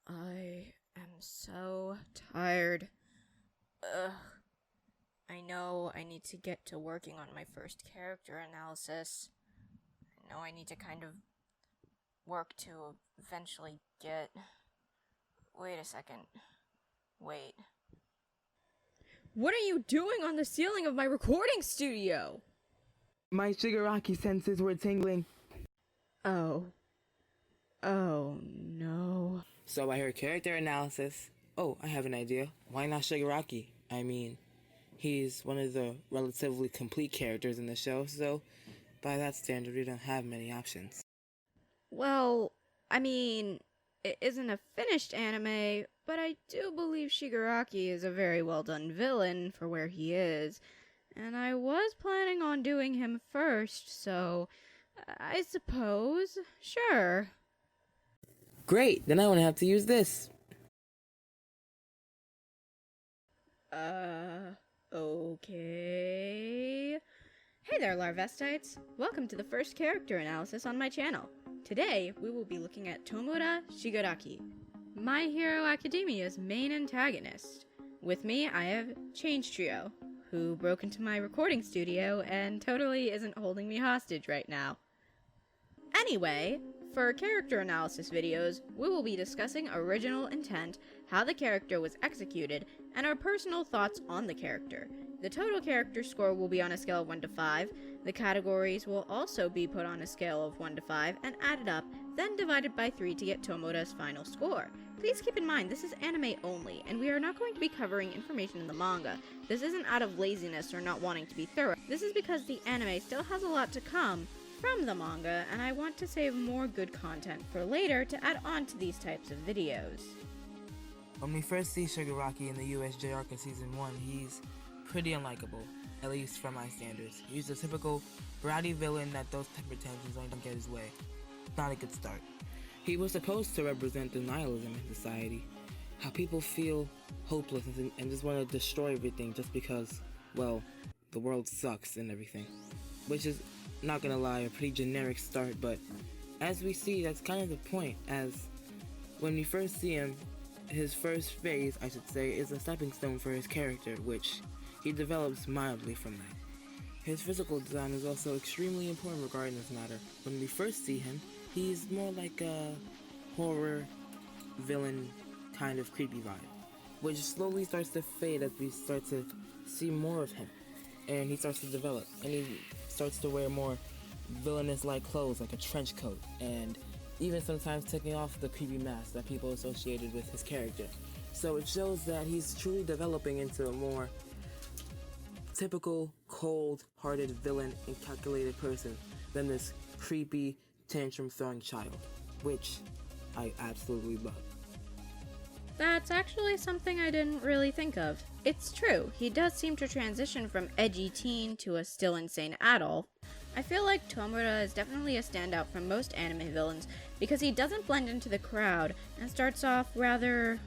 I am so tired. Ugh. I know I need to get to working on my first character analysis. I know I need to kind of work to eventually get... Wait a second. Wait. What are you doing on the ceiling of my recording studio? My Shigaraki senses were tingling. Oh no. So I heard character analysis. Oh, I have an idea. Why not Shigaraki? I mean, he's one of the relatively complete characters in the show, so by that standard, we don't have many options. Well, I mean, it isn't a finished anime, but I do believe Shigaraki is a very well done villain for where he is, and I was planning on doing him first, so I suppose, sure. Great, then I won't have to use this. Okay. Hey there, Larvestites. Welcome to the first character analysis on my channel. Today, we will be looking at Tomura Shigaraki, My Hero Academia's main antagonist. With me, I have Chainstryo, who broke into my recording studio and totally isn't holding me hostage right now. Anyway, for character analysis videos, we will be discussing original intent, how the character was executed, and our personal thoughts on the character. The total character score will be on a scale of 1 to 5. The categories will also be put on a scale of 1 to 5 and added up, then divided by 3 to get Tomura's final score. Please keep in mind, this is anime only, and we are not going to be covering information in the manga. This isn't out of laziness or not wanting to be thorough. This is because the anime still has a lot to come from the manga, and I want to save more good content for later to add on to these types of videos. When we first see Shigaraki in the USJ arc in Season 1, he's pretty unlikable, at least from my standards. He's a typical bratty villain that throws temper tantrums when he don't get his way. Not a good start. He was supposed to represent the nihilism in society, how people feel hopeless and just want to destroy everything just because, well, the world sucks and everything. Which is, not gonna lie, a pretty generic start, but as we see, that's kind of the point, as when we first see him, his first phase, I should say, is a stepping stone for his character, which he develops mildly from that. His physical design is also extremely important regarding this matter. When we first see him, he's more like a horror villain kind of creepy vibe, which slowly starts to fade as we start to see more of him, and he starts to develop, and he starts to wear more villainous-like clothes, like a trench coat, and even sometimes taking off the creepy mask that people associated with his character. So it shows that he's truly developing into a more typical, cold-hearted villain and calculated person than this creepy, tantrum-throwing child, which I absolutely love. That's actually something I didn't really think of. It's true, he does seem to transition from edgy teen to a still insane adult. I feel like Tomura is definitely a standout from most anime villains because he doesn't blend into the crowd and starts off rather,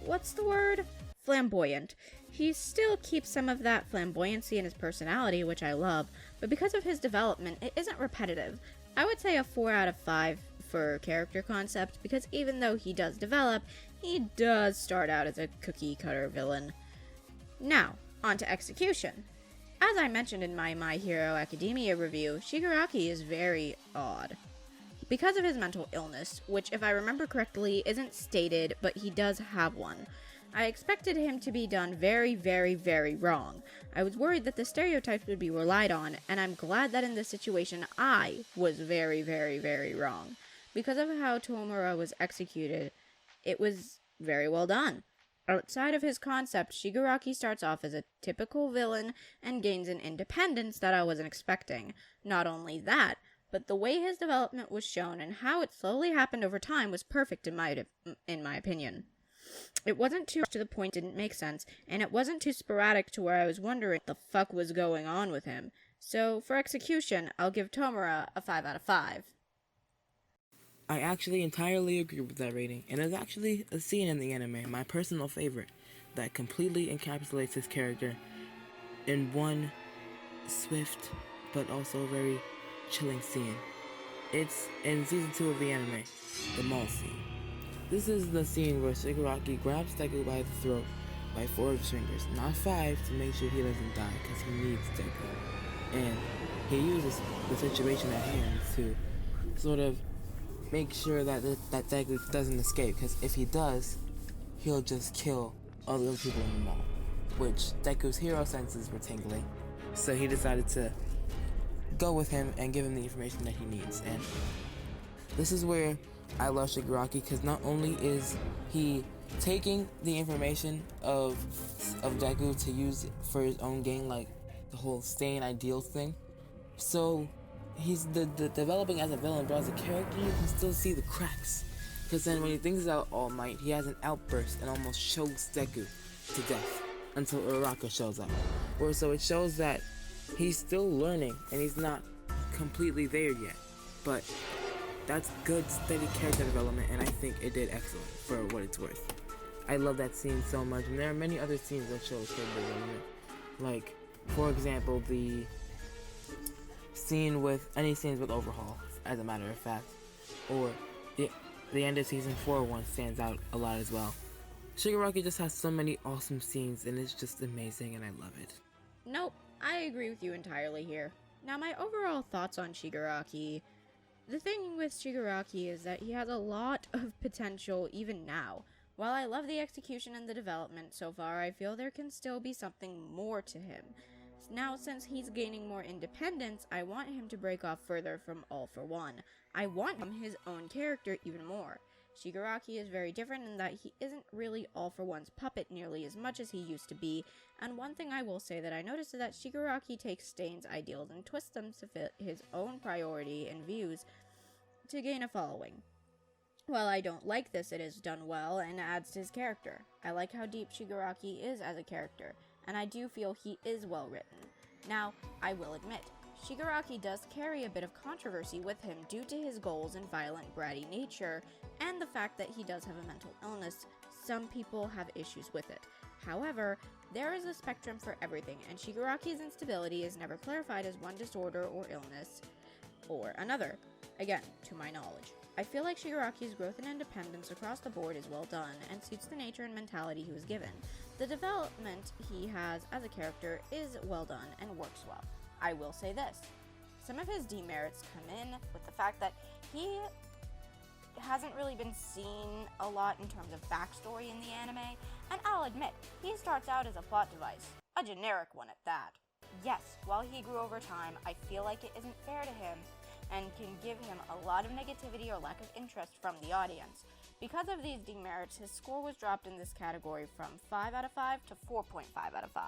what's the word? Flamboyant. He still keeps some of that flamboyancy in his personality, which I love, but because of his development, it isn't repetitive. I would say a 4 out of 5 for character concept, because even though he does develop, he does start out as a cookie-cutter villain. Now, on to execution. As I mentioned in my Hero Academia review, Shigaraki is very odd. Because of his mental illness, which if I remember correctly isn't stated, but he does have one, I expected him to be done very, very, very wrong. I was worried that the stereotypes would be relied on, and I'm glad that in this situation I was very, very, very wrong. Because of how Tomura was executed, it was very well done. Outside of his concept, Shigaraki starts off as a typical villain and gains an independence that I wasn't expecting. Not only that, but the way his development was shown and how it slowly happened over time was perfect in my opinion. It wasn't too to the point, didn't make sense, and it wasn't too sporadic to where I was wondering what the fuck was going on with him. So, for execution, I'll give Tomura a 5 out of 5. I actually entirely agree with that rating, and there's actually a scene in the anime, my personal favorite, that completely encapsulates his character in one swift but also very chilling scene. It's in season 2 of the anime, the mall scene. This is the scene where Shigaraki grabs Deku by the throat by 4 of his fingers, not 5, to make sure he doesn't die because he needs Deku. And he uses the situation at hand to sort of make sure that Deku doesn't escape, because if he does, he'll just kill all the other people in the mall. Which Deku's hero senses were tingling, so he decided to go with him and give him the information that he needs. And this is where I love Shigaraki, because not only is he taking the information of Deku to use for his own gain, like the whole staying ideal thing, so he's the developing as a villain, but as a character you can still see the cracks. Because then when he thinks out All Might, he has an outburst and almost chokes Deku to death until Uraraka shows up. So it shows that he's still learning and he's not completely there yet. But that's good, steady character development, and I think it did excellent for what it's worth. I love that scene so much, and there are many other scenes that show character development. Like, for example, the scene with any scenes with Overhaul, as a matter of fact, or the end of season 4 one stands out a lot as well. Shigaraki just has so many awesome scenes, and it's just amazing, and I love it. Nope, I agree with you entirely here. Now, my overall thoughts on Shigaraki. The thing with Shigaraki is that he has a lot of potential even now. While I love the execution and the development so far, I feel there can still be something more to him. Now, since he's gaining more independence, I want him to break off further from All for One. I want him his own character even more. Shigaraki is very different in that he isn't really All for One's puppet nearly as much as he used to be, and one thing I will say that I noticed is that Shigaraki takes Stain's ideals and twists them to fit his own priority and views to gain a following. While I don't like this, it is done well and adds to his character. I like how deep Shigaraki is as a character, and I do feel he is well written. Now, I will admit, Shigaraki does carry a bit of controversy with him due to his goals and violent, bratty nature, and the fact that he does have a mental illness. Some people have issues with it. However, there is a spectrum for everything, and Shigaraki's instability is never clarified as one disorder or illness or another, again, to my knowledge. I feel like Shigaraki's growth and independence across the board is well done and suits the nature and mentality he was given. The development he has as a character is well done and works well. I will say this. Some of his demerits come in with the fact that he hasn't really been seen a lot in terms of backstory in the anime, and I'll admit, he starts out as a plot device, a generic one at that. Yes, while he grew over time, I feel like it isn't fair to him and can give him a lot of negativity or lack of interest from the audience. Because of these demerits, his score was dropped in this category from 5 out of 5 to 4.5 out of 5.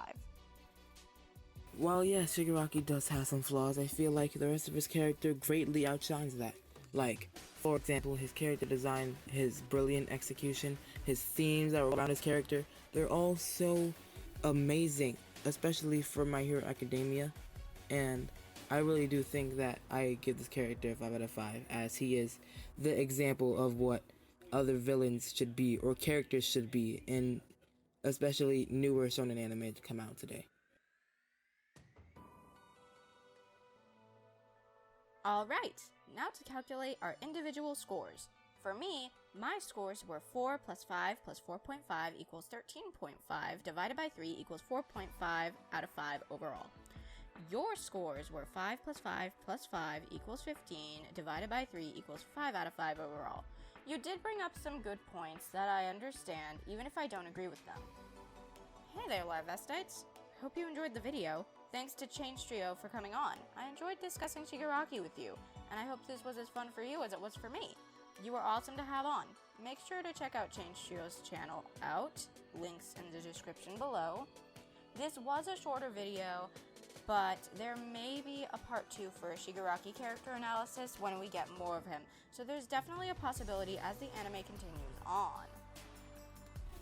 While yes, Shigaraki does have some flaws, I feel like the rest of his character greatly outshines that. Like, for example, his character design, his brilliant execution, his themes that were around his character, they're all so amazing, especially for My Hero Academia, and I really do think that I give this character a 5 out of 5, as he is the example of what other villains should be, or characters should be, in especially newer shonen anime to come out today. Alright, now to calculate our individual scores. For me, my scores were 4 plus 5 plus 4.5 equals 13.5, divided by 3 equals 4.5 out of 5 overall. Your scores were 5 plus 5 plus 5 equals 15, divided by 3 equals 5 out of 5 overall. You did bring up some good points that I understand, even if I don't agree with them. Hey there, Larvestites! Hope you enjoyed the video. Thanks to Chainstryo for coming on. I enjoyed discussing Shigaraki with you, and I hope this was as fun for you as it was for me. You were awesome to have on. Make sure to check out Chainstryo's channel out, links in the description below. This was a shorter video, but there may be a part 2 for a Shigaraki character analysis when we get more of him, so there's definitely a possibility as the anime continues on.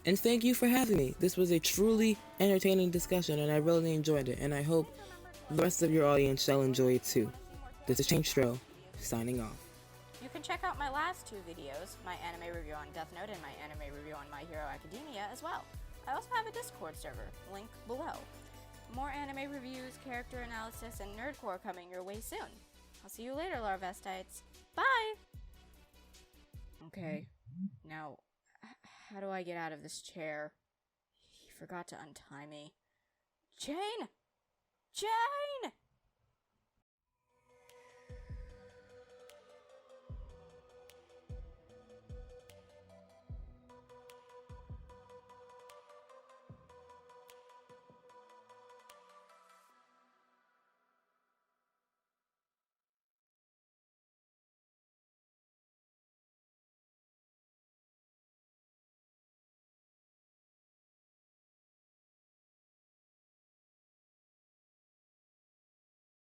And thank you for having me. This was a truly entertaining discussion, and I really enjoyed it, and I hope the rest of your audience shall enjoy it too. This is Chainstryo, signing off. You can check out my last 2 videos, my anime review on Death Note and my anime review on My Hero Academia as well. I also have a Discord server, link below. More anime reviews, character analysis, and nerdcore coming your way soon. I'll see you later, Larvestites. Bye! Okay, now, how do I get out of this chair? He forgot to untie me. Chain! Chain!